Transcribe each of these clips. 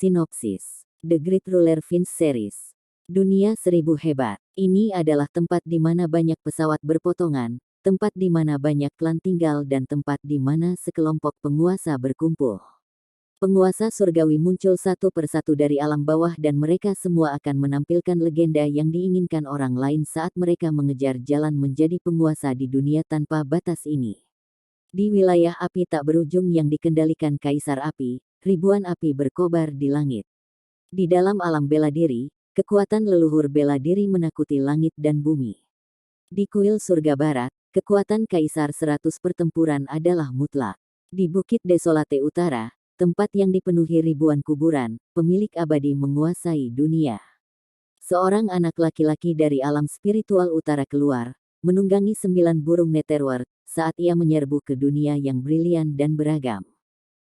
Sinopsis. The Great Ruler Finch Series. Dunia Seribu Hebat. Ini adalah tempat di mana banyak pesawat berpotongan, tempat di mana banyak klan tinggal dan tempat di mana sekelompok penguasa berkumpul. Penguasa surgawi muncul satu persatu dari alam bawah dan mereka semua akan menampilkan legenda yang diinginkan orang lain saat mereka mengejar jalan menjadi penguasa di dunia tanpa batas ini. Di wilayah api tak berujung yang dikendalikan Kaisar Api, ribuan api berkobar di langit. Di dalam alam bela diri, kekuatan leluhur bela diri menakuti langit dan bumi. Di kuil surga barat, kekuatan Kaisar 100 pertempuran adalah mutlak. Di Bukit Desolate Utara, tempat yang dipenuhi ribuan kuburan, pemilik abadi menguasai dunia. Seorang anak laki-laki dari alam spiritual utara keluar, menunggangi 9 burung Netherworld, saat ia menyerbu ke dunia yang brilian dan beragam.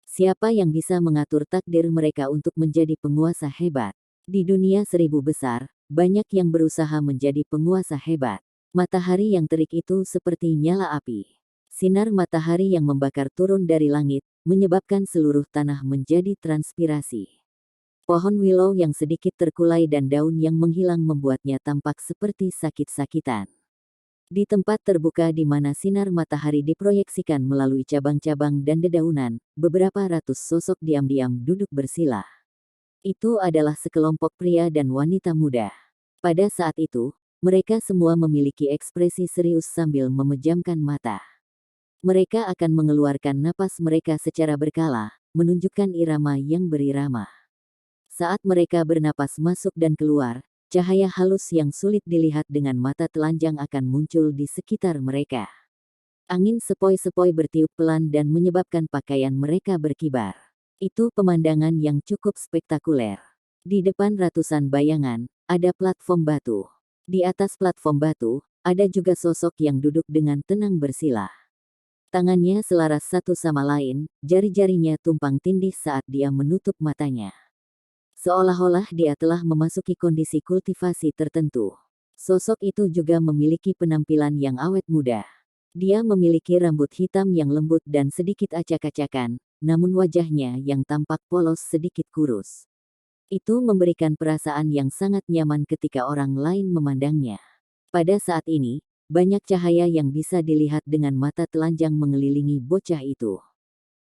Siapa yang bisa mengatur takdir mereka untuk menjadi penguasa hebat? Di dunia seribu besar, banyak yang berusaha menjadi penguasa hebat. Matahari yang terik itu seperti nyala api. Sinar matahari yang membakar turun dari langit, menyebabkan seluruh tanah menjadi transpirasi. Pohon willow yang sedikit terkulai dan daun yang menghilang membuatnya tampak seperti sakit-sakitan. Di tempat terbuka di mana sinar matahari diproyeksikan melalui cabang-cabang dan dedaunan, beberapa ratus sosok diam-diam duduk bersila. Itu adalah sekelompok pria dan wanita muda. Pada saat itu, mereka semua memiliki ekspresi serius sambil memejamkan mata. Mereka akan mengeluarkan napas mereka secara berkala, menunjukkan irama yang berirama. Saat mereka bernapas masuk dan keluar, cahaya halus yang sulit dilihat dengan mata telanjang akan muncul di sekitar mereka. Angin sepoi-sepoi bertiup pelan dan menyebabkan pakaian mereka berkibar. Itu pemandangan yang cukup spektakuler. Di depan ratusan bayangan, ada platform batu. Di atas platform batu, ada juga sosok yang duduk dengan tenang bersila. Tangannya selaras satu sama lain, jari-jarinya tumpang tindih saat dia menutup matanya. Seolah-olah dia telah memasuki kondisi kultivasi tertentu. Sosok itu juga memiliki penampilan yang awet muda. Dia memiliki rambut hitam yang lembut dan sedikit acak-acakan, namun wajahnya yang tampak polos sedikit kurus. Itu memberikan perasaan yang sangat nyaman ketika orang lain memandangnya. Pada saat ini, banyak cahaya yang bisa dilihat dengan mata telanjang mengelilingi bocah itu.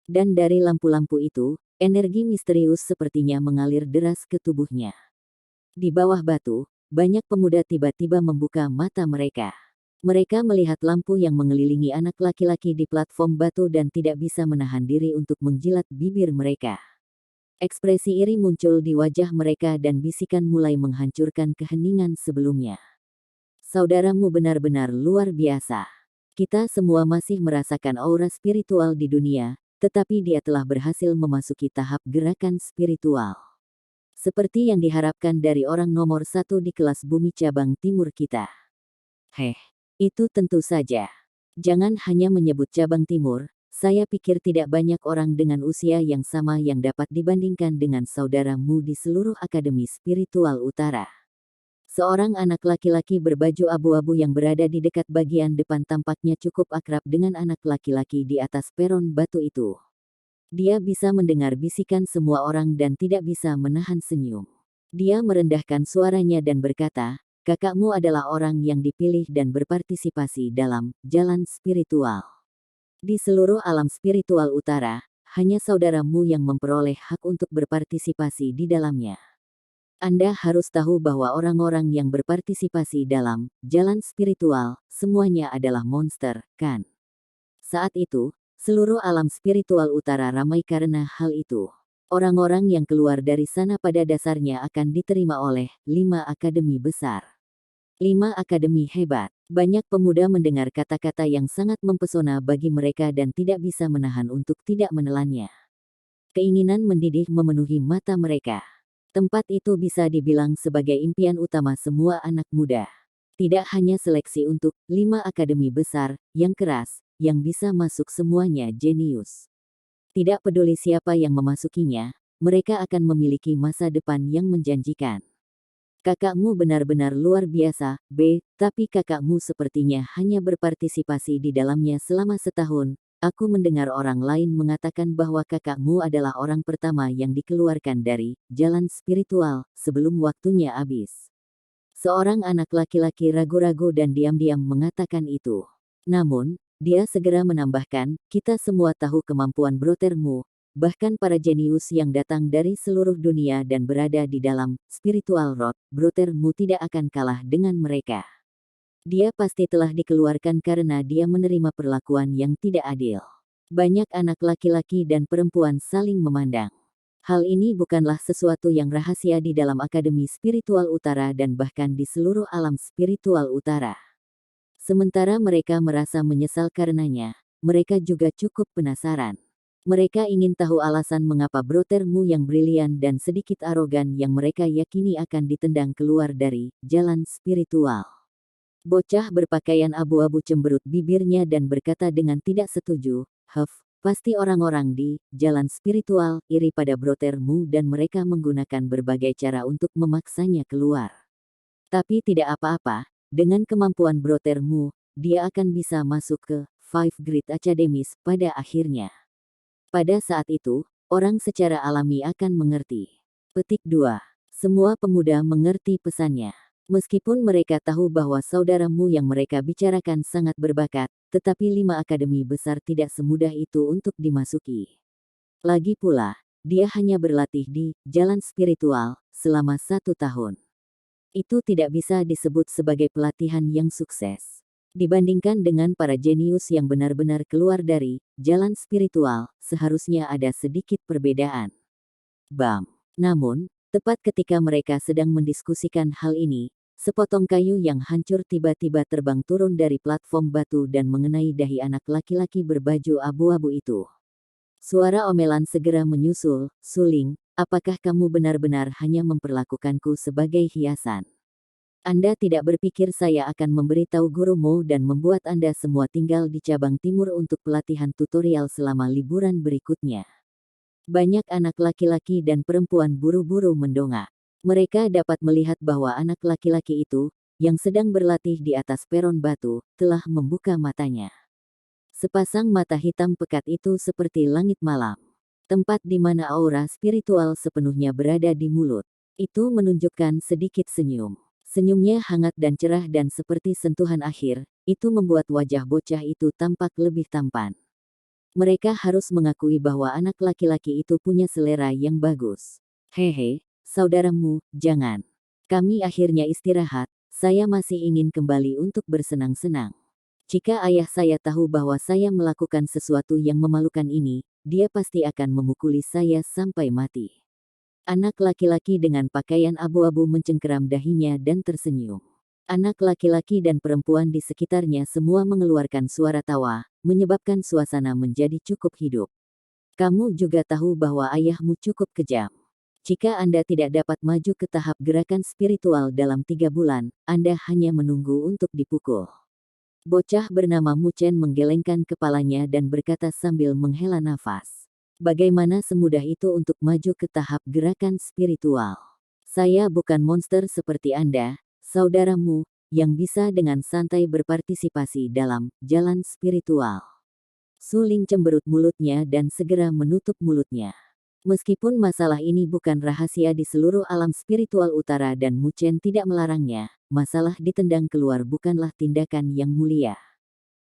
Dan dari lampu-lampu itu, energi misterius sepertinya mengalir deras ke tubuhnya. Di bawah batu, banyak pemuda tiba-tiba membuka mata mereka. Mereka melihat lampu yang mengelilingi anak laki-laki di platform batu dan tidak bisa menahan diri untuk menjilat bibir mereka. Ekspresi iri muncul di wajah mereka dan bisikan mulai menghancurkan keheningan sebelumnya. Saudaramu benar-benar luar biasa. Kita semua masih merasakan aura spiritual di dunia, tetapi dia telah berhasil memasuki tahap gerakan spiritual. Seperti yang diharapkan dari orang nomor 1 di kelas bumi cabang timur kita. Itu tentu saja. Jangan hanya menyebut cabang timur, saya pikir tidak banyak orang dengan usia yang sama yang dapat dibandingkan dengan saudaramu di seluruh Akademi Spiritual Utara. Seorang anak laki-laki berbaju abu-abu yang berada di dekat bagian depan tampaknya cukup akrab dengan anak laki-laki di atas peron batu itu. Dia bisa mendengar bisikan semua orang dan tidak bisa menahan senyum. Dia merendahkan suaranya dan berkata, "Kakakmu adalah orang yang dipilih dan berpartisipasi dalam jalan spiritual. Di seluruh alam spiritual utara, hanya saudaramu yang memperoleh hak untuk berpartisipasi di dalamnya. Anda harus tahu bahwa orang-orang yang berpartisipasi dalam jalan spiritual, semuanya adalah monster, kan?" Saat itu, seluruh alam spiritual utara ramai karena hal itu. Orang-orang yang keluar dari sana pada dasarnya akan diterima oleh 5 akademi besar. 5 akademi hebat. Banyak pemuda mendengar kata-kata yang sangat mempesona bagi mereka dan tidak bisa menahan untuk tidak menelannya. Keinginan mendidih memenuhi mata mereka. Tempat itu bisa dibilang sebagai impian utama semua anak muda. Tidak hanya seleksi untuk 5 akademi besar, yang keras, yang bisa masuk semuanya jenius. Tidak peduli siapa yang memasukinya, mereka akan memiliki masa depan yang menjanjikan. Kakakmu benar-benar luar biasa, B, tapi kakakmu sepertinya hanya berpartisipasi di dalamnya selama setahun, aku mendengar orang lain mengatakan bahwa kakakmu adalah orang pertama yang dikeluarkan dari jalan spiritual sebelum waktunya habis. Seorang anak laki-laki ragu-ragu dan diam-diam mengatakan itu. Namun, dia segera menambahkan, kita semua tahu kemampuan brotermu, bahkan para jenius yang datang dari seluruh dunia dan berada di dalam spiritual road, brotermu tidak akan kalah dengan mereka. Dia pasti telah dikeluarkan karena dia menerima perlakuan yang tidak adil. Banyak anak laki-laki dan perempuan saling memandang. Hal ini bukanlah sesuatu yang rahasia di dalam Akademi Spiritual Utara dan bahkan di seluruh alam spiritual utara. Sementara mereka merasa menyesal karenanya, mereka juga cukup penasaran. Mereka ingin tahu alasan mengapa brotermu yang brilian dan sedikit arogan yang mereka yakini akan ditendang keluar dari jalan spiritual. Bocah berpakaian abu-abu cemberut bibirnya dan berkata dengan tidak setuju, pasti orang-orang di jalan spiritual iri pada brotermu dan mereka menggunakan berbagai cara untuk memaksanya keluar. Tapi tidak apa-apa, dengan kemampuan brotermu, dia akan bisa masuk ke Five Great Academies pada akhirnya. Pada saat itu, orang secara alami akan mengerti. Petik 2. Semua pemuda mengerti pesannya. Meskipun mereka tahu bahwa saudaramu yang mereka bicarakan sangat berbakat, tetapi 5 akademi besar tidak semudah itu untuk dimasuki. Lagi pula, dia hanya berlatih di jalan spiritual selama 1 tahun. Itu tidak bisa disebut sebagai pelatihan yang sukses. Dibandingkan dengan para jenius yang benar-benar keluar dari jalan spiritual, seharusnya ada sedikit perbedaan. Namun, tepat ketika mereka sedang mendiskusikan hal ini, sepotong kayu yang hancur tiba-tiba terbang turun dari platform batu dan mengenai dahi anak laki-laki berbaju abu-abu itu. Suara omelan segera menyusul, suling, apakah kamu benar-benar hanya memperlakukanku sebagai hiasan? Anda tidak berpikir saya akan memberitahu gurumu dan membuat Anda semua tinggal di cabang timur untuk pelatihan tutorial selama liburan berikutnya. Banyak anak laki-laki dan perempuan buru-buru mendongak. Mereka dapat melihat bahwa anak laki-laki itu, yang sedang berlatih di atas peron batu, telah membuka matanya. Sepasang mata hitam pekat itu seperti langit malam. Tempat di mana aura spiritual sepenuhnya berada di mulut. Itu menunjukkan sedikit senyum. Senyumnya hangat dan cerah dan seperti sentuhan akhir, itu membuat wajah bocah itu tampak lebih tampan. Mereka harus mengakui bahwa anak laki-laki itu punya selera yang bagus. Hehe. Saudaramu, jangan. Kami akhirnya istirahat, saya masih ingin kembali untuk bersenang-senang. Jika ayah saya tahu bahwa saya melakukan sesuatu yang memalukan ini, dia pasti akan memukuli saya sampai mati. Anak laki-laki dengan pakaian abu-abu mencengkeram dahinya dan tersenyum. Anak laki-laki dan perempuan di sekitarnya semua mengeluarkan suara tawa, menyebabkan suasana menjadi cukup hidup. Kamu juga tahu bahwa ayahmu cukup kejam. Jika Anda tidak dapat maju ke tahap gerakan spiritual dalam 3 bulan, Anda hanya menunggu untuk dipukul. Bocah bernama Mu Chen menggelengkan kepalanya dan berkata sambil menghela nafas. Bagaimana semudah itu untuk maju ke tahap gerakan spiritual? Saya bukan monster seperti Anda, saudaramu, yang bisa dengan santai berpartisipasi dalam jalan spiritual. Suling cemberut mulutnya dan segera menutup mulutnya. Meskipun masalah ini bukan rahasia di seluruh alam spiritual utara dan Mu Chen tidak melarangnya, masalah ditendang keluar bukanlah tindakan yang mulia.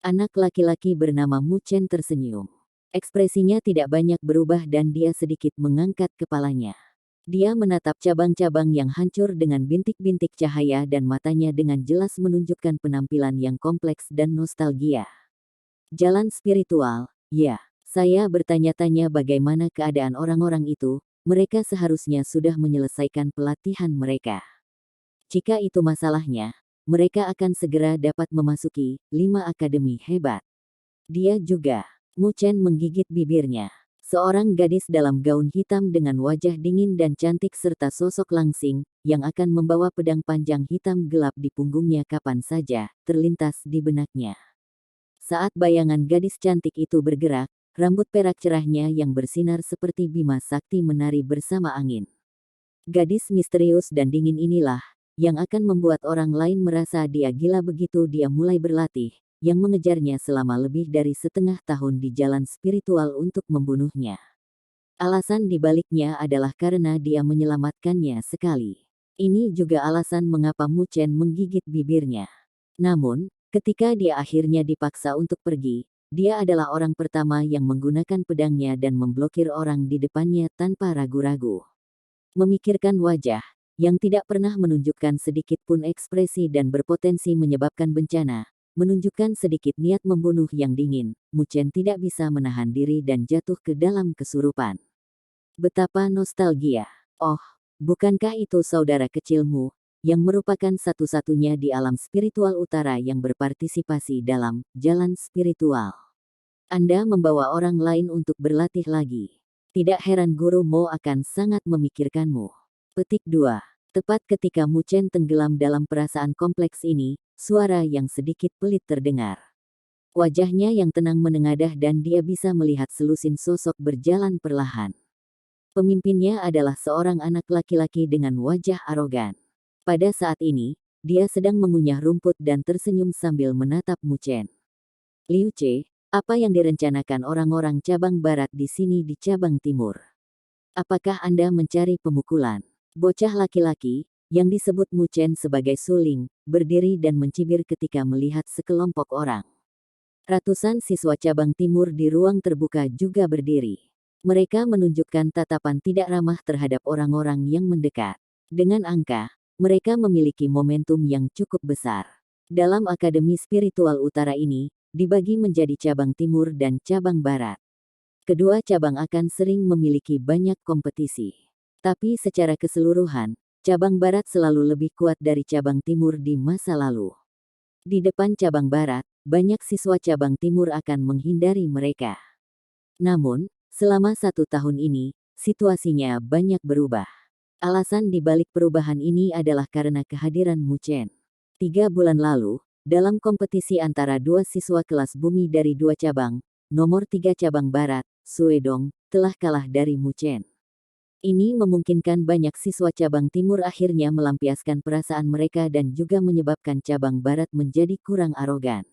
Anak laki-laki bernama Mu Chen tersenyum. Ekspresinya tidak banyak berubah dan dia sedikit mengangkat kepalanya. Dia menatap cabang-cabang yang hancur dengan bintik-bintik cahaya dan matanya dengan jelas menunjukkan penampilan yang kompleks dan nostalgia. Jalan spiritual, ya. Saya bertanya-tanya bagaimana keadaan orang-orang itu, mereka seharusnya sudah menyelesaikan pelatihan mereka. Jika itu masalahnya, mereka akan segera dapat memasuki 5 akademi hebat. Dia juga, Mu Chen menggigit bibirnya. Seorang gadis dalam gaun hitam dengan wajah dingin dan cantik serta sosok langsing, yang akan membawa pedang panjang hitam gelap di punggungnya kapan saja, terlintas di benaknya. Saat bayangan gadis cantik itu bergerak, rambut perak cerahnya yang bersinar seperti Bima Sakti menari bersama angin. Gadis misterius dan dingin inilah, yang akan membuat orang lain merasa dia gila begitu dia mulai berlatih, yang mengejarnya selama lebih dari setengah tahun di jalan spiritual untuk membunuhnya. Alasan dibaliknya adalah karena dia menyelamatkannya sekali. Ini juga alasan mengapa Mu Chen menggigit bibirnya. Namun, ketika dia akhirnya dipaksa untuk pergi, dia adalah orang pertama yang menggunakan pedangnya dan memblokir orang di depannya tanpa ragu-ragu. Memikirkan wajah yang tidak pernah menunjukkan sedikit pun ekspresi dan berpotensi menyebabkan bencana, menunjukkan sedikit niat membunuh yang dingin, Mu Chen tidak bisa menahan diri dan jatuh ke dalam kesurupan. Betapa nostalgia. Oh, bukankah itu saudara kecilmu, yang merupakan satu-satunya di alam spiritual utara yang berpartisipasi dalam jalan spiritual. Anda membawa orang lain untuk berlatih lagi. Tidak heran Guru Mo akan sangat memikirkanmu. Petik 2. Tepat ketika Mu Chen tenggelam dalam perasaan kompleks ini, suara yang sedikit pelit terdengar. Wajahnya yang tenang menengadah dan dia bisa melihat selusin sosok berjalan perlahan. Pemimpinnya adalah seorang anak laki-laki dengan wajah arogan. Pada saat ini, dia sedang mengunyah rumput dan tersenyum sambil menatap Mu Chen. Liu Ce, apa yang direncanakan orang-orang cabang barat di sini di cabang timur? Apakah Anda mencari pemukulan? Bocah laki-laki, yang disebut Mu Chen sebagai suling, berdiri dan mencibir ketika melihat sekelompok orang. Ratusan siswa cabang timur di ruang terbuka juga berdiri. Mereka menunjukkan tatapan tidak ramah terhadap orang-orang yang mendekat. Dengan angka, mereka memiliki momentum yang cukup besar. Dalam Akademi Spiritual Utara ini, dibagi menjadi cabang timur dan cabang barat. Kedua cabang akan sering memiliki banyak kompetisi. Tapi secara keseluruhan, cabang barat selalu lebih kuat dari cabang timur di masa lalu. Di depan cabang barat, banyak siswa cabang timur akan menghindari mereka. Namun, selama 1 tahun ini, situasinya banyak berubah. Alasan di balik perubahan ini adalah karena kehadiran Mu Chen. 3 bulan lalu, dalam kompetisi antara 2 siswa kelas bumi dari 2 cabang, nomor 3 cabang barat, Suedong, telah kalah dari Mu Chen. Ini memungkinkan banyak siswa cabang timur akhirnya melampiaskan perasaan mereka dan juga menyebabkan cabang barat menjadi kurang arogan.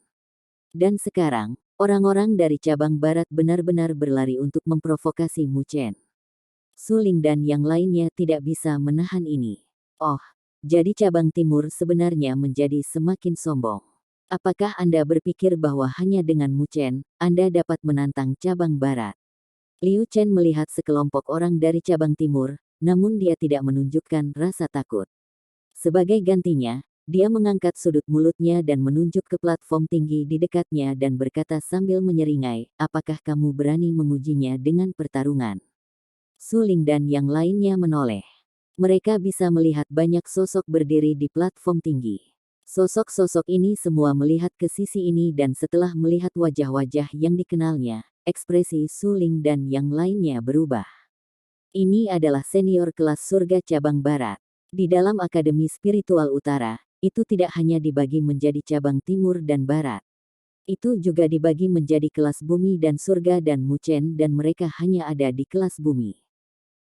Dan sekarang, orang-orang dari cabang barat benar-benar berlari untuk memprovokasi Mu Chen. Suling dan yang lainnya tidak bisa menahan ini. Oh, jadi cabang timur sebenarnya menjadi semakin sombong. Apakah Anda berpikir bahwa hanya dengan Mu Chen, Anda dapat menantang cabang barat? Liu Chen melihat sekelompok orang dari cabang timur, namun dia tidak menunjukkan rasa takut. Sebagai gantinya, dia mengangkat sudut mulutnya dan menunjuk ke platform tinggi di dekatnya dan berkata sambil menyeringai, apakah kamu berani mengujinya dengan pertarungan? Suling dan yang lainnya menoleh. Mereka bisa melihat banyak sosok berdiri di platform tinggi. Sosok-sosok ini semua melihat ke sisi ini dan setelah melihat wajah-wajah yang dikenalnya, ekspresi Suling dan yang lainnya berubah. Ini adalah senior kelas surga cabang barat. Di dalam Akademi Spiritual Utara, itu tidak hanya dibagi menjadi cabang timur dan barat. Itu juga dibagi menjadi kelas bumi dan surga dan Mu Chen dan mereka hanya ada di kelas bumi.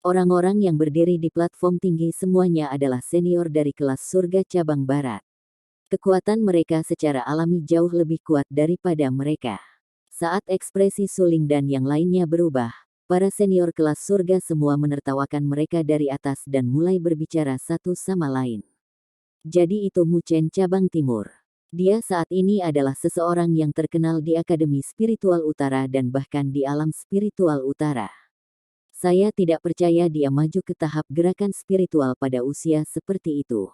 Orang-orang yang berdiri di platform tinggi semuanya adalah senior dari kelas surga cabang barat. Kekuatan mereka secara alami jauh lebih kuat daripada mereka. Saat ekspresi Suling dan yang lainnya berubah, para senior kelas surga semua menertawakan mereka dari atas dan mulai berbicara satu sama lain. Jadi itu Mu Chen cabang timur. Dia saat ini adalah seseorang yang terkenal di Akademi Spiritual Utara dan bahkan di alam spiritual utara. Saya tidak percaya dia maju ke tahap gerakan spiritual pada usia seperti itu.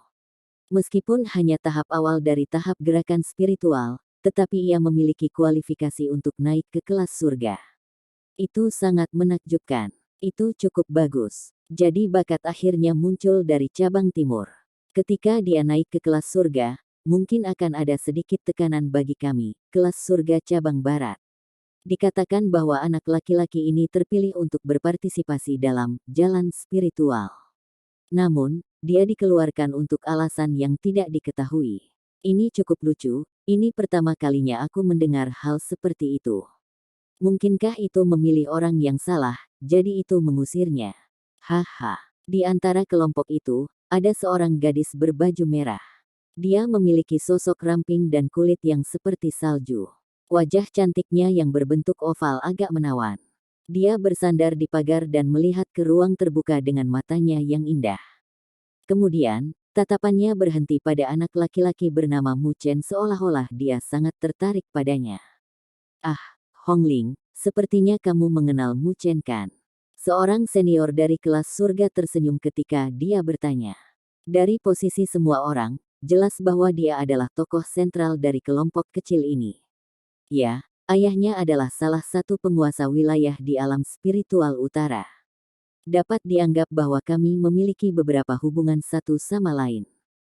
Meskipun hanya tahap awal dari tahap gerakan spiritual, tetapi ia memiliki kualifikasi untuk naik ke kelas surga. Itu sangat menakjubkan. Itu cukup bagus. Jadi bakat akhirnya muncul dari cabang timur. Ketika dia naik ke kelas surga, mungkin akan ada sedikit tekanan bagi kami, kelas surga cabang barat. Dikatakan bahwa anak laki-laki ini terpilih untuk berpartisipasi dalam jalan spiritual. Namun, dia dikeluarkan untuk alasan yang tidak diketahui. Ini cukup lucu, ini pertama kalinya aku mendengar hal seperti itu. Mungkinkah itu memilih orang yang salah, jadi itu mengusirnya? Haha. Di antara kelompok itu, ada seorang gadis berbaju merah. Dia memiliki sosok ramping dan kulit yang seperti salju. Wajah cantiknya yang berbentuk oval agak menawan. Dia bersandar di pagar dan melihat ke ruang terbuka dengan matanya yang indah. Kemudian, tatapannya berhenti pada anak laki-laki bernama Mu Chen seolah-olah dia sangat tertarik padanya. Ah, Hongling, sepertinya kamu mengenal Mu Chen kan? Seorang senior dari kelas surga tersenyum ketika dia bertanya. Dari posisi semua orang, jelas bahwa dia adalah tokoh sentral dari kelompok kecil ini. Ya, ayahnya adalah salah satu penguasa wilayah di alam spiritual utara. Dapat dianggap bahwa kami memiliki beberapa hubungan satu sama lain.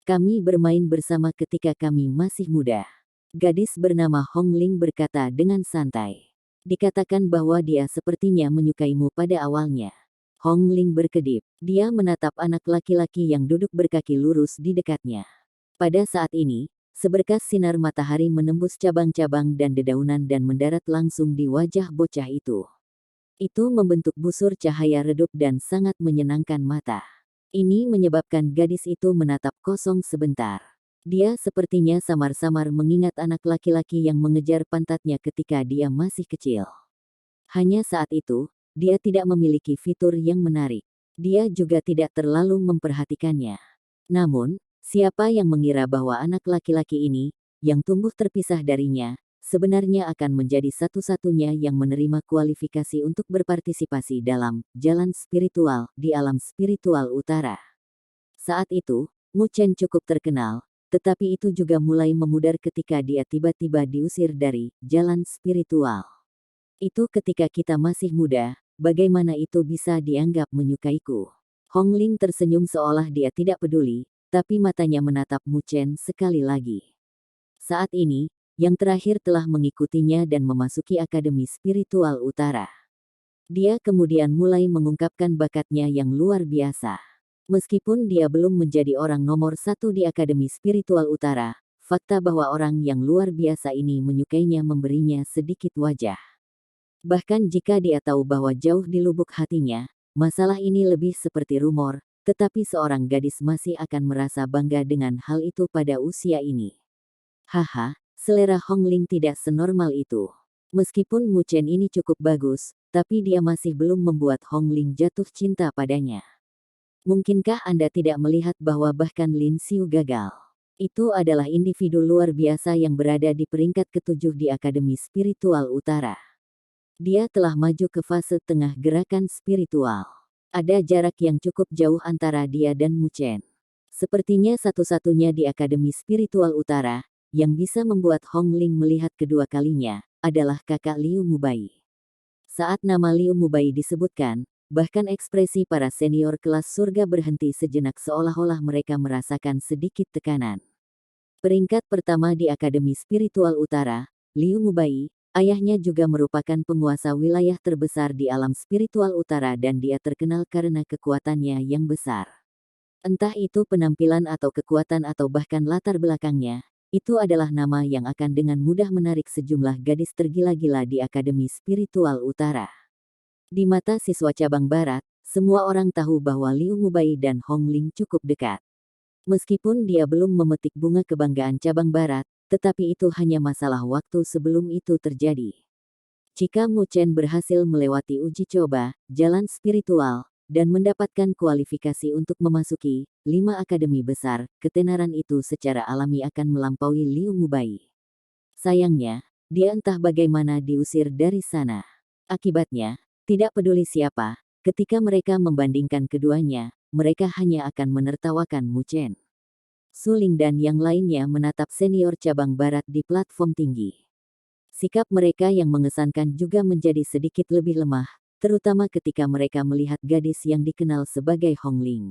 Kami bermain bersama ketika kami masih muda. Gadis bernama Hongling berkata dengan santai. Dikatakan bahwa dia sepertinya menyukaimu pada awalnya. Hongling berkedip. Dia menatap anak laki-laki yang duduk berkaki lurus di dekatnya. Pada saat ini, seberkas sinar matahari menembus cabang-cabang dan dedaunan dan mendarat langsung di wajah bocah itu. Itu membentuk busur cahaya redup dan sangat menyenangkan mata. Ini menyebabkan gadis itu menatap kosong sebentar. Dia sepertinya samar-samar mengingat anak laki-laki yang mengejar pantatnya ketika dia masih kecil. Hanya saat itu, dia tidak memiliki fitur yang menarik. Dia juga tidak terlalu memperhatikannya. Namun, siapa yang mengira bahwa anak laki-laki ini, yang tumbuh terpisah darinya, sebenarnya akan menjadi satu-satunya yang menerima kualifikasi untuk berpartisipasi dalam jalan spiritual di alam spiritual utara. Saat itu, Mu Chen cukup terkenal, tetapi itu juga mulai memudar ketika dia tiba-tiba diusir dari jalan spiritual. Itu ketika kita masih muda, bagaimana itu bisa dianggap menyukaiku? Hongling tersenyum seolah dia tidak peduli, tapi matanya menatap Mu Chen sekali lagi. Saat ini, yang terakhir telah mengikutinya dan memasuki Akademi Spiritual Utara. Dia kemudian mulai mengungkapkan bakatnya yang luar biasa. Meskipun dia belum menjadi orang nomor satu di Akademi Spiritual Utara, fakta bahwa orang yang luar biasa ini menyukainya memberinya sedikit wajah. Bahkan jika dia tahu bahwa jauh di lubuk hatinya, masalah ini lebih seperti rumor, tetapi seorang gadis masih akan merasa bangga dengan hal itu pada usia ini. Haha, selera Hongling tidak senormal itu. Meskipun Mu Chen ini cukup bagus, tapi dia masih belum membuat Hongling jatuh cinta padanya. Mungkinkah Anda tidak melihat bahwa bahkan Lin Xiu gagal? Itu adalah individu luar biasa yang berada di peringkat ke-7 di Akademi Spiritual Utara. Dia telah maju ke fase tengah gerakan spiritual. Ada jarak yang cukup jauh antara dia dan Mu Chen. Sepertinya satu-satunya di Akademi Spiritual Utara, yang bisa membuat Hongling melihat kedua kalinya, adalah kakak Liu Mubai. Saat nama Liu Mubai disebutkan, bahkan ekspresi para senior kelas surga berhenti sejenak seolah-olah mereka merasakan sedikit tekanan. Peringkat pertama di Akademi Spiritual Utara, Liu Mubai, ayahnya juga merupakan penguasa wilayah terbesar di alam spiritual utara dan dia terkenal karena kekuatannya yang besar. Entah itu penampilan atau kekuatan atau bahkan latar belakangnya, itu adalah nama yang akan dengan mudah menarik sejumlah gadis tergila-gila di Akademi Spiritual Utara. Di mata siswa cabang barat, semua orang tahu bahwa Liu Mubai dan Hongling cukup dekat. Meskipun dia belum memetik bunga kebanggaan cabang barat, tetapi itu hanya masalah waktu sebelum itu terjadi. Jika Mu Chen berhasil melewati uji coba, jalan spiritual, dan mendapatkan kualifikasi untuk memasuki 5 akademi besar, ketenaran itu secara alami akan melampaui Liu Mubai. Sayangnya, dia entah bagaimana diusir dari sana. Akibatnya, tidak peduli siapa, ketika mereka membandingkan keduanya, mereka hanya akan menertawakan Mu Chen. Su Ling dan yang lainnya menatap senior cabang barat di platform tinggi. Sikap mereka yang mengesankan juga menjadi sedikit lebih lemah, terutama ketika mereka melihat gadis yang dikenal sebagai Hongling.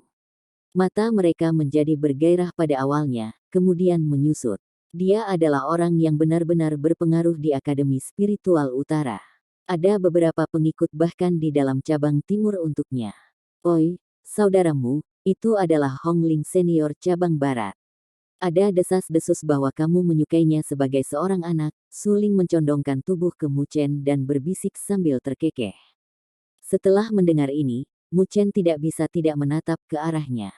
Mata mereka menjadi bergairah pada awalnya, kemudian menyusut. Dia adalah orang yang benar-benar berpengaruh di Akademi Spiritual Utara. Ada beberapa pengikut bahkan di dalam cabang timur untuknya. Oi, saudaramu, itu adalah Hongling senior cabang barat. Ada desas-desus bahwa kamu menyukainya sebagai seorang anak. Su Ling mencondongkan tubuh ke Mu Chen dan berbisik sambil terkekeh. Setelah mendengar ini, Mu Chen tidak bisa tidak menatap ke arahnya.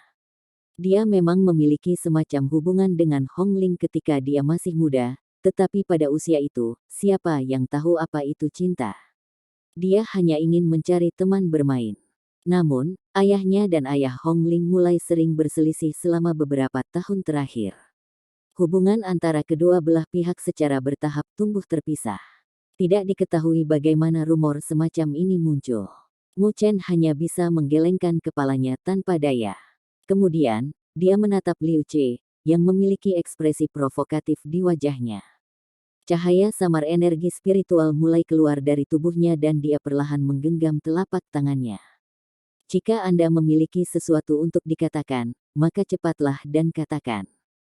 Dia memang memiliki semacam hubungan dengan Hong Ling ketika dia masih muda, tetapi pada usia itu, siapa yang tahu apa itu cinta? Dia hanya ingin mencari teman bermain. Namun, ayahnya dan ayah Hong Ling mulai sering berselisih selama beberapa tahun terakhir. Hubungan antara kedua belah pihak secara bertahap tumbuh terpisah. Tidak diketahui bagaimana rumor semacam ini muncul. Mu Chen hanya bisa menggelengkan kepalanya tanpa daya. Kemudian, dia menatap Liu Che, yang memiliki ekspresi provokatif di wajahnya. Cahaya samar energi spiritual mulai keluar dari tubuhnya dan dia perlahan menggenggam telapak tangannya. Jika Anda memiliki sesuatu untuk dikatakan, maka cepatlah dan katakan.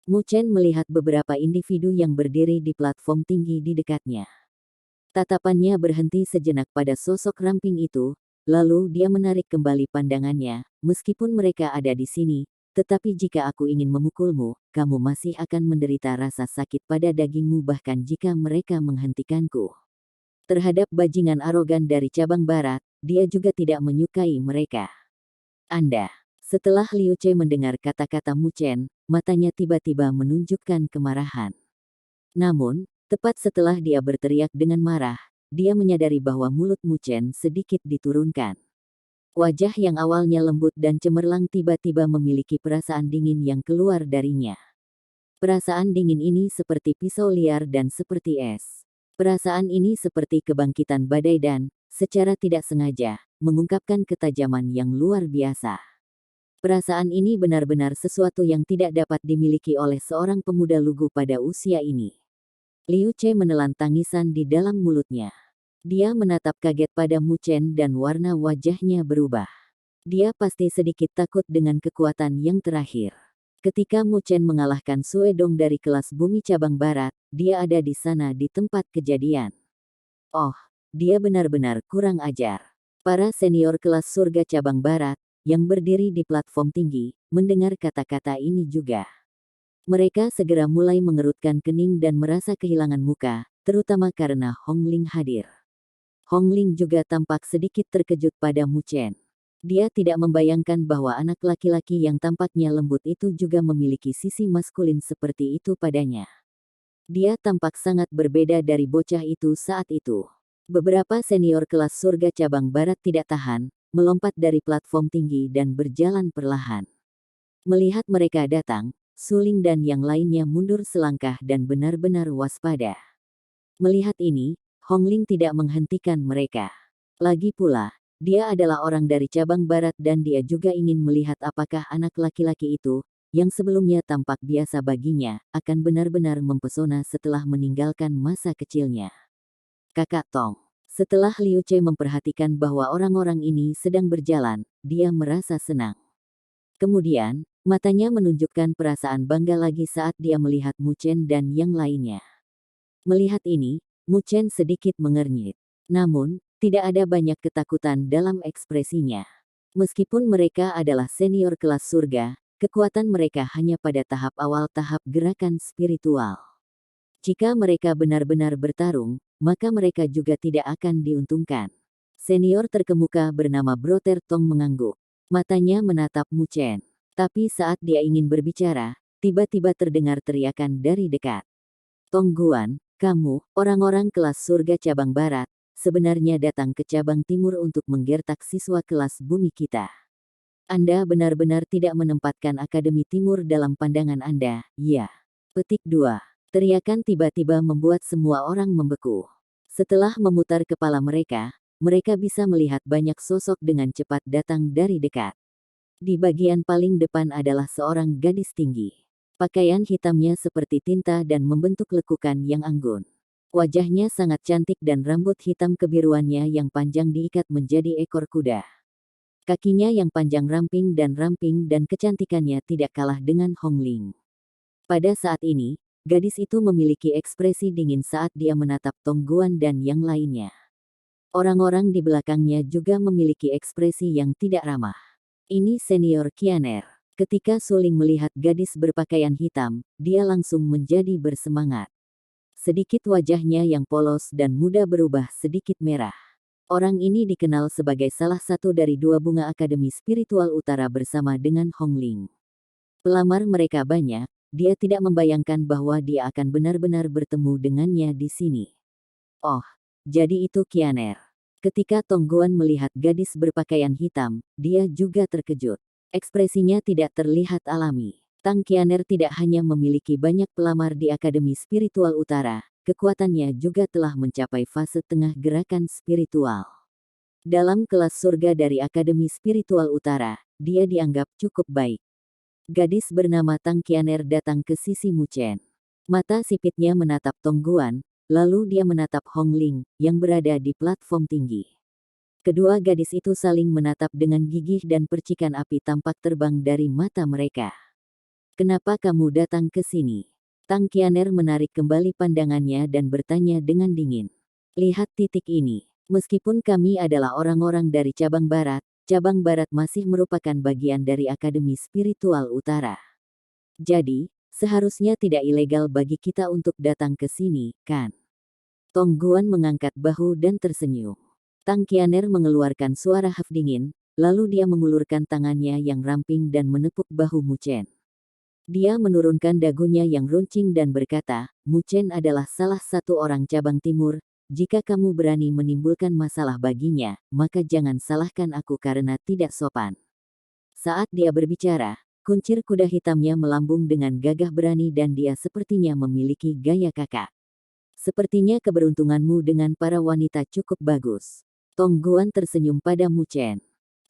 Mu Chen melihat beberapa individu yang berdiri di platform tinggi di dekatnya. Tatapannya berhenti sejenak pada sosok ramping itu, lalu dia menarik kembali pandangannya. Meskipun mereka ada di sini, tetapi jika aku ingin memukulmu, kamu masih akan menderita rasa sakit pada dagingmu bahkan jika mereka menghentikanku. Terhadap bajingan arogan dari cabang barat, dia juga tidak menyukai mereka. Anda. Setelah Liu Che mendengar kata-kata Mu Chen, matanya tiba-tiba menunjukkan kemarahan. Namun, tepat setelah dia berteriak dengan marah, dia menyadari bahwa mulut Mu Chen sedikit diturunkan. Wajah yang awalnya lembut dan cemerlang tiba-tiba memiliki perasaan dingin yang keluar darinya. Perasaan dingin ini seperti pisau liar dan seperti es. Perasaan ini seperti kebangkitan badai dan, secara tidak sengaja, mengungkapkan ketajaman yang luar biasa. Perasaan ini benar-benar sesuatu yang tidak dapat dimiliki oleh seorang pemuda lugu pada usia ini. Liu Che menelan tangisan di dalam mulutnya. Dia menatap kaget pada Mu Chen dan warna wajahnya berubah. Dia pasti sedikit takut dengan kekuatan yang terakhir. Ketika Mu Chen mengalahkan Sue Dong dari kelas bumi cabang barat, dia ada di sana di tempat kejadian. Oh, dia benar-benar kurang ajar. Para senior kelas surga cabang barat, yang berdiri di platform tinggi, mendengar kata-kata ini juga. Mereka segera mulai mengerutkan kening dan merasa kehilangan muka, terutama karena Hong Ling hadir. Hong Ling juga tampak sedikit terkejut pada Mu Chen. Dia tidak membayangkan bahwa anak laki-laki yang tampaknya lembut itu juga memiliki sisi maskulin seperti itu padanya. Dia tampak sangat berbeda dari bocah itu saat itu. Beberapa senior kelas surga cabang barat tidak tahan, melompat dari platform tinggi dan berjalan perlahan. Melihat mereka datang, Su Ling dan yang lainnya mundur selangkah dan benar-benar waspada. Melihat ini, Hong Ling tidak menghentikan mereka. Lagi pula, dia adalah orang dari cabang barat dan dia juga ingin melihat apakah anak laki-laki itu, yang sebelumnya tampak biasa baginya, akan benar-benar mempesona setelah meninggalkan masa kecilnya. Kakak Tong. Setelah Liu Che memperhatikan bahwa orang-orang ini sedang berjalan, dia merasa senang. Kemudian, matanya menunjukkan perasaan bangga lagi saat dia melihat Mu Chen dan yang lainnya. Melihat ini, Mu Chen sedikit mengernyit. Namun, tidak ada banyak ketakutan dalam ekspresinya. Meskipun mereka adalah senior kelas surga, kekuatan mereka hanya pada tahap awal tahap gerakan spiritual. Jika mereka benar-benar bertarung, maka mereka juga tidak akan diuntungkan. Senior terkemuka bernama Broter Tong mengangguk. Matanya menatap Mu Chen. Tapi saat dia ingin berbicara, tiba-tiba terdengar teriakan dari dekat. Tong Guan, kamu, orang-orang kelas surga cabang barat, sebenarnya datang ke cabang timur untuk menggertak siswa kelas bumi kita. Anda benar-benar tidak menempatkan Akademi Timur dalam pandangan Anda, ya. Petik 2. Teriakan tiba-tiba membuat semua orang membeku. Setelah memutar kepala mereka bisa melihat banyak sosok dengan cepat datang dari dekat. Di bagian paling depan adalah seorang gadis tinggi. Pakaian hitamnya seperti tinta dan membentuk lekukan yang anggun. Wajahnya sangat cantik dan rambut hitam kebiruannya yang panjang diikat menjadi ekor kuda. Kakinya yang panjang ramping dan kecantikannya tidak kalah dengan Hong Ling. Pada saat ini, gadis itu memiliki ekspresi dingin saat dia menatap Tong Guan dan yang lainnya. Orang-orang di belakangnya juga memiliki ekspresi yang tidak ramah. Ini senior Qianer. Ketika Su Ling melihat gadis berpakaian hitam, dia langsung menjadi bersemangat. Sedikit wajahnya yang polos dan muda berubah sedikit merah. Orang ini dikenal sebagai salah satu dari dua bunga Akademi Spiritual Utara bersama dengan Hong Ling. Pelamar mereka banyak, dia tidak membayangkan bahwa dia akan benar-benar bertemu dengannya di sini. Oh, jadi itu Qianer. Ketika Tongguan melihat gadis berpakaian hitam, dia juga terkejut. Ekspresinya tidak terlihat alami. Tang Qianer tidak hanya memiliki banyak pelamar di Akademi Spiritual Utara, kekuatannya juga telah mencapai fase tengah gerakan spiritual. Dalam kelas surga dari Akademi Spiritual Utara, dia dianggap cukup baik. Gadis bernama Tang Qianer datang ke sisi Mu Chen. Mata sipitnya menatap Tongguan, lalu dia menatap Hong Ling, yang berada di platform tinggi. Kedua gadis itu saling menatap dengan gigih dan percikan api tampak terbang dari mata mereka. Kenapa kamu datang ke sini? Tang Qianer menarik kembali pandangannya dan bertanya dengan dingin. Lihat titik ini. Meskipun kami adalah orang-orang dari cabang barat masih merupakan bagian dari Akademi Spiritual Utara. Jadi, seharusnya tidak ilegal bagi kita untuk datang ke sini, kan? Tongguan mengangkat bahu dan tersenyum. Tang Qianer mengeluarkan suara haf dingin, lalu dia mengulurkan tangannya yang ramping dan menepuk bahu Mu Chen. Dia menurunkan dagunya yang runcing dan berkata, Mu Chen adalah salah satu orang cabang timur, jika kamu berani menimbulkan masalah baginya, maka jangan salahkan aku karena tidak sopan. Saat dia berbicara, kuncir kuda hitamnya melambung dengan gagah berani dan dia sepertinya memiliki gaya kakak. Sepertinya keberuntunganmu dengan para wanita cukup bagus. Tongguan tersenyum pada Mu Chen.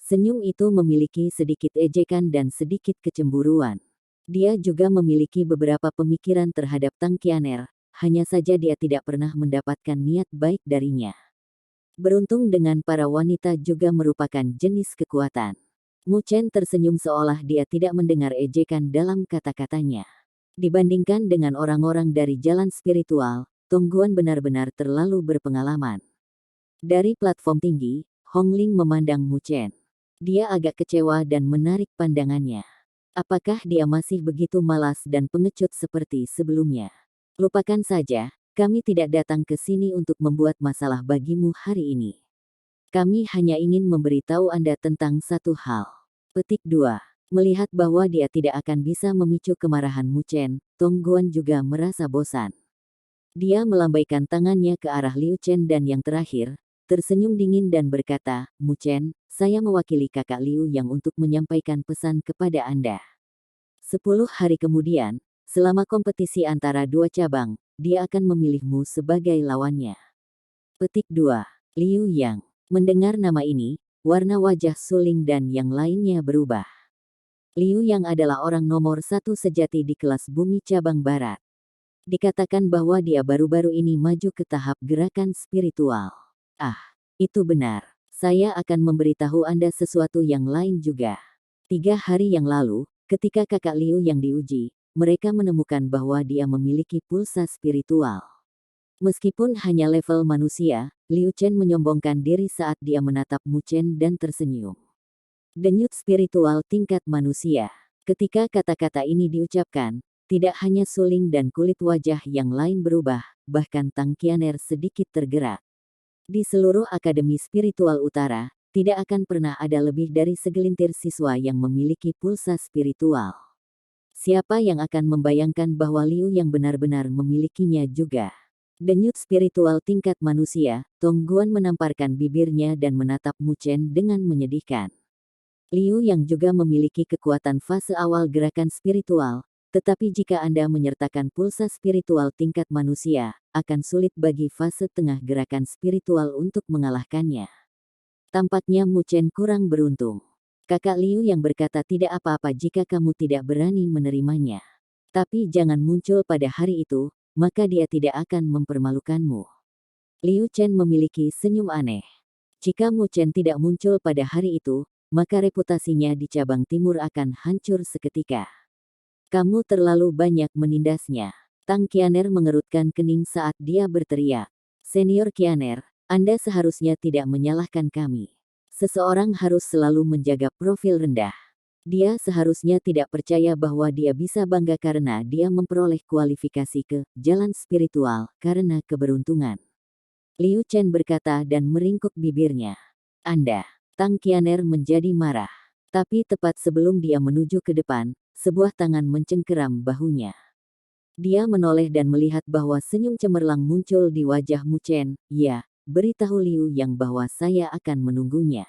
Senyum itu memiliki sedikit ejekan dan sedikit kecemburuan. Dia juga memiliki beberapa pemikiran terhadap Tang Qianer, hanya saja dia tidak pernah mendapatkan niat baik darinya. Beruntung dengan para wanita juga merupakan jenis kekuatan. Mu Chen tersenyum seolah dia tidak mendengar ejekan dalam kata-katanya. Dibandingkan dengan orang-orang dari jalan spiritual, Tongguan benar-benar terlalu berpengalaman. Dari platform tinggi, Hong Ling memandang Mu Chen. Dia agak kecewa dan menarik pandangannya. Apakah dia masih begitu malas dan pengecut seperti sebelumnya? Lupakan saja, kami tidak datang ke sini untuk membuat masalah bagimu hari ini. Kami hanya ingin memberitahu Anda tentang satu hal. Petik 2. Melihat bahwa dia tidak akan bisa memicu kemarahan Mu Chen, Tongguan juga merasa bosan. Dia melambaikan tangannya ke arah Liu Chen dan yang terakhir, tersenyum dingin dan berkata, Mu Chen, saya mewakili kakak Liu yang untuk menyampaikan pesan kepada Anda. 10 hari kemudian, selama kompetisi antara dua cabang, dia akan memilihmu sebagai lawannya. Petik 2. Liu Yang. Mendengar nama ini, warna wajah Suling dan yang lainnya berubah. Liu Yang adalah orang nomor 1 sejati di kelas bumi cabang barat. Dikatakan bahwa dia baru-baru ini maju ke tahap gerakan spiritual. Ah, itu benar. Saya akan memberitahu Anda sesuatu yang lain juga. 3 hari yang lalu, ketika kakak Liu yang diuji, mereka menemukan bahwa dia memiliki pulsa spiritual. Meskipun hanya level manusia, Liu Chen menyombongkan diri saat dia menatap Mu Chen dan tersenyum. Denyut spiritual tingkat manusia. Ketika kata-kata ini diucapkan, tidak hanya Suling dan kulit wajah yang lain berubah, bahkan Tang Qianer sedikit tergerak. Di seluruh Akademi Spiritual Utara, tidak akan pernah ada lebih dari segelintir siswa yang memiliki pulsa spiritual. Siapa yang akan membayangkan bahwa Liu yang benar-benar memilikinya juga? Denyut spiritual tingkat manusia, Tongguan menamparkan bibirnya dan menatap Mu Chen dengan menyedihkan. Liu yang juga memiliki kekuatan fase awal gerakan spiritual, tetapi jika Anda menyertakan pulsa spiritual tingkat manusia, akan sulit bagi fase tengah gerakan spiritual untuk mengalahkannya. Tampaknya Mu Chen kurang beruntung. Kakak Liu yang berkata tidak apa-apa jika kamu tidak berani menerimanya. Tapi jangan muncul pada hari itu, maka dia tidak akan mempermalukanmu. Liu Chen memiliki senyum aneh. Jika Mu Chen tidak muncul pada hari itu, maka reputasinya di cabang timur akan hancur seketika. Kamu terlalu banyak menindasnya. Tang Qianer mengerutkan kening saat dia berteriak. Senior Qianer, Anda seharusnya tidak menyalahkan kami. Seseorang harus selalu menjaga profil rendah. Dia seharusnya tidak percaya bahwa dia bisa bangga karena dia memperoleh kualifikasi ke jalan spiritual karena keberuntungan. Liu Chen berkata dan meringkuk bibirnya. Anda. Tang Qianer menjadi marah. Tapi tepat sebelum dia menuju ke depan, sebuah tangan mencengkeram bahunya. Dia menoleh dan melihat bahwa senyum cemerlang muncul di wajah Mu Chen. Ya, beritahu Liu Yang bahwa saya akan menunggunya.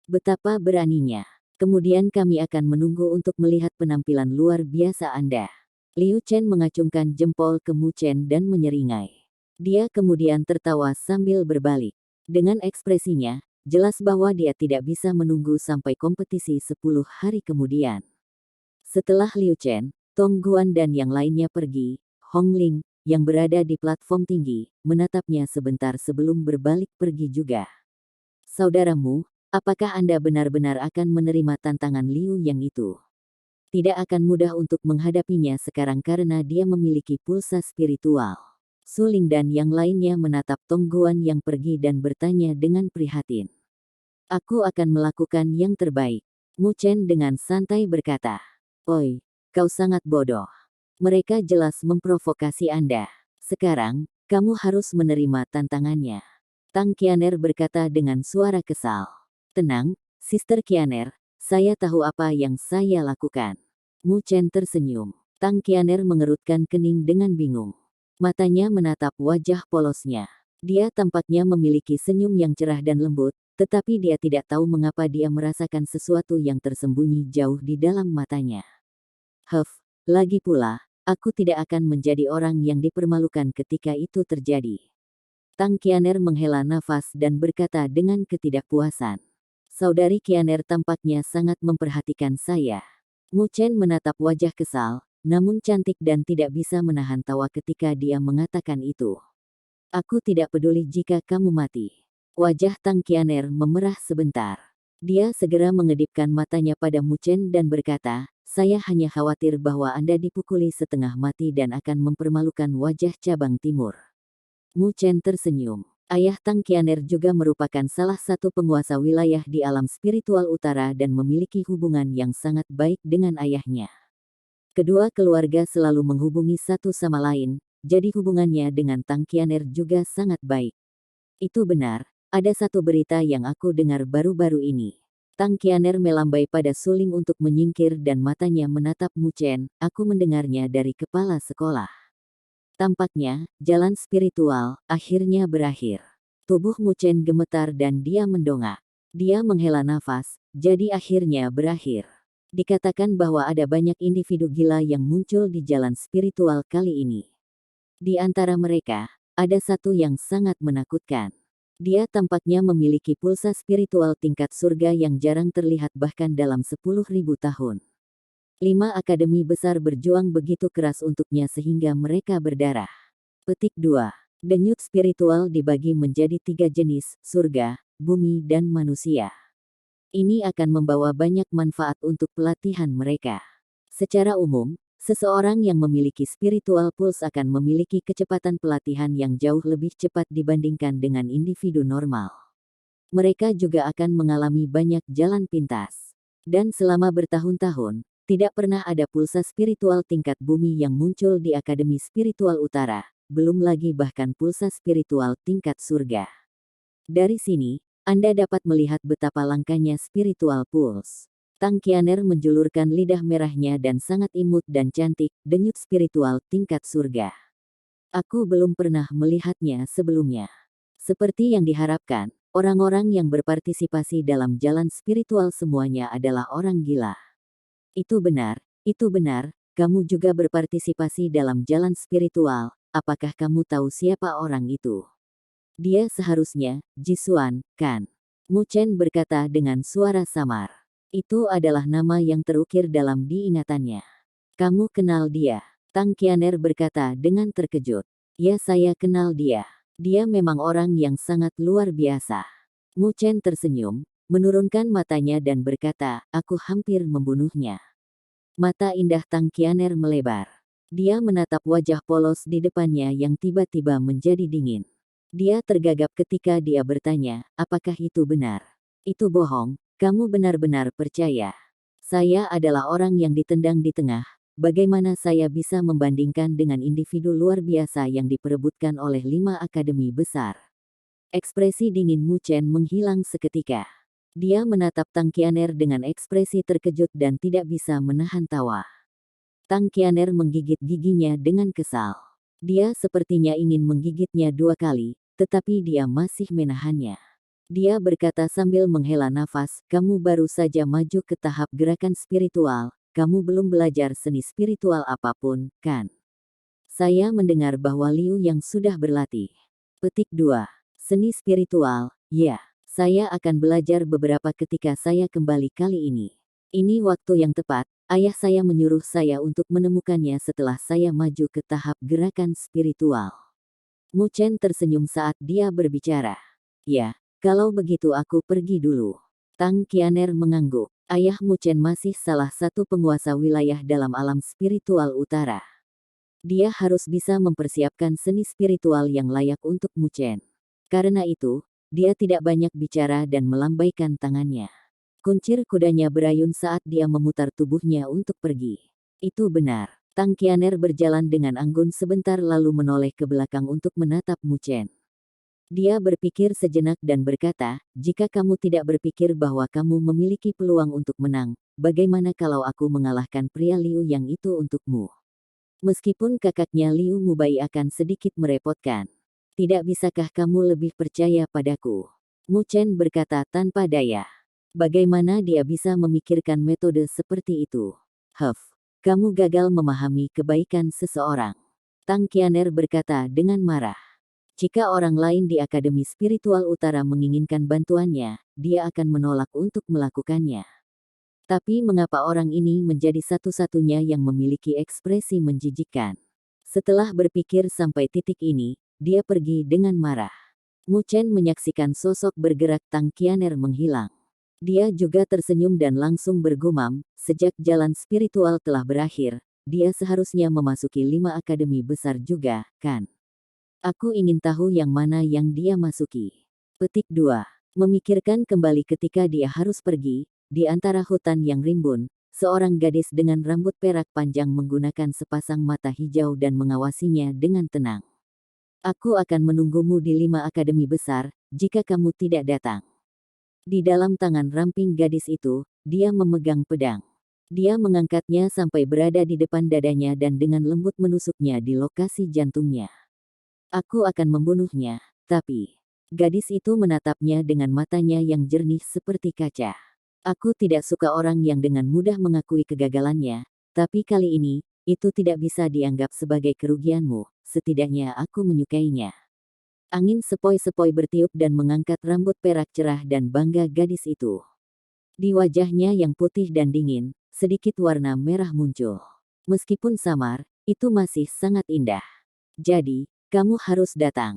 Betapa beraninya. Kemudian kami akan menunggu untuk melihat penampilan luar biasa Anda. Liu Chen mengacungkan jempol ke Mu Chen dan menyeringai. Dia kemudian tertawa sambil berbalik. Dengan ekspresinya, jelas bahwa dia tidak bisa menunggu sampai kompetisi 10 hari kemudian. Setelah Liu Chen, Tong Guan dan yang lainnya pergi, Hong Ling, yang berada di platform tinggi, menatapnya sebentar sebelum berbalik pergi juga. Saudaramu, apakah Anda benar-benar akan menerima tantangan Liu Yang itu? Tidak akan mudah untuk menghadapinya sekarang karena dia memiliki pulsa spiritual. Su Ling dan yang lainnya menatap Tong Guan yang pergi dan bertanya dengan prihatin. Aku akan melakukan yang terbaik. Mu Chen dengan santai berkata. Oi, kau sangat bodoh. Mereka jelas memprovokasi Anda. Sekarang, kamu harus menerima tantangannya. Tang Qianer berkata dengan suara kesal. Tenang, Sister Qianer, saya tahu apa yang saya lakukan. Mu Chen tersenyum. Tang Qianer mengerutkan kening dengan bingung. Matanya menatap wajah polosnya. Dia tampaknya memiliki senyum yang cerah dan lembut, tetapi dia tidak tahu mengapa dia merasakan sesuatu yang tersembunyi jauh di dalam matanya. Lagi pula, aku tidak akan menjadi orang yang dipermalukan ketika itu terjadi. Tang Qianer menghela nafas dan berkata dengan ketidakpuasan. Saudari Qianer tampaknya sangat memperhatikan saya. Mu Chen menatap wajah kesal, namun cantik dan tidak bisa menahan tawa ketika dia mengatakan itu. Aku tidak peduli jika kamu mati. Wajah Tang Qianer memerah sebentar. Dia segera mengedipkan matanya pada Mu Chen dan berkata, saya hanya khawatir bahwa Anda dipukuli setengah mati dan akan mempermalukan wajah cabang timur. Mu Chen tersenyum. Ayah Tang Qianer juga merupakan salah satu penguasa wilayah di alam spiritual utara dan memiliki hubungan yang sangat baik dengan ayahnya. Kedua keluarga selalu menghubungi satu sama lain, jadi hubungannya dengan Tang Qianer juga sangat baik. Itu benar, ada satu berita yang aku dengar baru-baru ini. Tang Qianer melambai pada suling untuk menyingkir dan matanya menatap Mu Chen, aku mendengarnya dari kepala sekolah. Tampaknya, jalan spiritual akhirnya berakhir. Tubuh Mu Chen gemetar dan dia mendongak. Dia menghela nafas, jadi akhirnya berakhir. Dikatakan bahwa ada banyak individu gila yang muncul di jalan spiritual kali ini. Di antara mereka, ada satu yang sangat menakutkan. Dia tampaknya memiliki pulsa spiritual tingkat surga yang jarang terlihat bahkan dalam 10.000 tahun. 5 akademi besar berjuang begitu keras untuknya sehingga mereka berdarah. Petik 2. Denyut spiritual dibagi menjadi 3 jenis, surga, bumi dan manusia. Ini akan membawa banyak manfaat untuk pelatihan mereka. Secara umum, seseorang yang memiliki spiritual pulse akan memiliki kecepatan pelatihan yang jauh lebih cepat dibandingkan dengan individu normal. Mereka juga akan mengalami banyak jalan pintas. Dan selama bertahun-tahun, tidak pernah ada pulsa spiritual tingkat bumi yang muncul di Akademi Spiritual Utara, belum lagi bahkan pulsa spiritual tingkat surga. Dari sini, Anda dapat melihat betapa langkanya spiritual pulse. Tang Qianer menjulurkan lidah merahnya dan sangat imut dan cantik, denyut spiritual tingkat surga. Aku belum pernah melihatnya sebelumnya. Seperti yang diharapkan, orang-orang yang berpartisipasi dalam jalan spiritual semuanya adalah orang gila. Itu benar, kamu juga berpartisipasi dalam jalan spiritual, apakah kamu tahu siapa orang itu? Dia seharusnya, Jisuan, kan? Mu Chen berkata dengan suara samar. Itu adalah nama yang terukir dalam diingatannya. Kamu kenal dia? Tang Qianer berkata dengan terkejut. Ya saya kenal dia. Dia memang orang yang sangat luar biasa. Mu Chen tersenyum, menurunkan matanya dan berkata, aku hampir membunuhnya. Mata indah Tang Qianer melebar. Dia menatap wajah polos di depannya yang tiba-tiba menjadi dingin. Dia tergagap ketika dia bertanya, apakah itu benar? Itu bohong, kamu benar-benar percaya. Saya adalah orang yang ditendang di tengah, bagaimana saya bisa membandingkan dengan individu luar biasa yang diperebutkan oleh 5 akademi besar? Ekspresi dingin Mu Chen menghilang seketika. Dia menatap Tang Qianer dengan ekspresi terkejut dan tidak bisa menahan tawa. Tang Qianer menggigit giginya dengan kesal. Dia sepertinya ingin menggigitnya 2 kali, tetapi dia masih menahannya. Dia berkata sambil menghela nafas, "Kamu baru saja maju ke tahap gerakan spiritual, kamu belum belajar seni spiritual apapun, kan?" Saya mendengar bahwa Liu yang sudah berlatih. Petik 2. Seni spiritual, ya. Saya akan belajar beberapa ketika saya kembali kali ini. Ini waktu yang tepat, ayah saya menyuruh saya untuk menemukannya setelah saya maju ke tahap gerakan spiritual. Mu Chen tersenyum saat dia berbicara. Ya, kalau begitu aku pergi dulu. Tang Qianer mengangguk. Ayah Mu Chen masih salah satu penguasa wilayah dalam alam spiritual utara. Dia harus bisa mempersiapkan seni spiritual yang layak untuk Mu Chen. Karena itu, dia tidak banyak bicara dan melambaikan tangannya. Kuncir kudanya berayun saat dia memutar tubuhnya untuk pergi. Itu benar. Tang Qianer berjalan dengan anggun sebentar lalu menoleh ke belakang untuk menatap Mu Chen. Dia berpikir sejenak dan berkata, "Jika kamu tidak berpikir bahwa kamu memiliki peluang untuk menang, bagaimana kalau aku mengalahkan pria Liu yang itu untukmu?" Meskipun kakaknya Liu Mubai akan sedikit merepotkan. "Tidak bisakah kamu lebih percaya padaku?" Mu Chen berkata tanpa daya. Bagaimana dia bisa memikirkan metode seperti itu? Kamu gagal memahami kebaikan seseorang. Tang Qianer berkata dengan marah. Jika orang lain di Akademi Spiritual Utara menginginkan bantuannya, dia akan menolak untuk melakukannya. Tapi mengapa orang ini menjadi satu-satunya yang memiliki ekspresi menjijikkan? Setelah berpikir sampai titik ini, dia pergi dengan marah. Mu Chen menyaksikan sosok bergerak Tang Qianer menghilang. Dia juga tersenyum dan langsung bergumam, sejak jalan spiritual telah berakhir, dia seharusnya memasuki 5 akademi besar juga, kan? Aku ingin tahu yang mana yang dia masuki. Petik 2. Memikirkan kembali ketika dia harus pergi, di antara hutan yang rimbun, seorang gadis dengan rambut perak panjang menggunakan sepasang mata hijau dan mengawasinya dengan tenang. Aku akan menunggumu di 5 akademi besar, jika kamu tidak datang. Di dalam tangan ramping gadis itu, dia memegang pedang. Dia mengangkatnya sampai berada di depan dadanya dan dengan lembut menusuknya di lokasi jantungnya. Aku akan membunuhnya, tapi... Gadis itu menatapnya dengan matanya yang jernih seperti kaca. Aku tidak suka orang yang dengan mudah mengakui kegagalannya, tapi kali ini, itu tidak bisa dianggap sebagai kerugianmu, setidaknya aku menyukainya. Angin sepoi-sepoi bertiup dan mengangkat rambut perak cerah dan bangga gadis itu. Di wajahnya yang putih dan dingin, sedikit warna merah muncul. Meskipun samar, itu masih sangat indah. Jadi, kamu harus datang.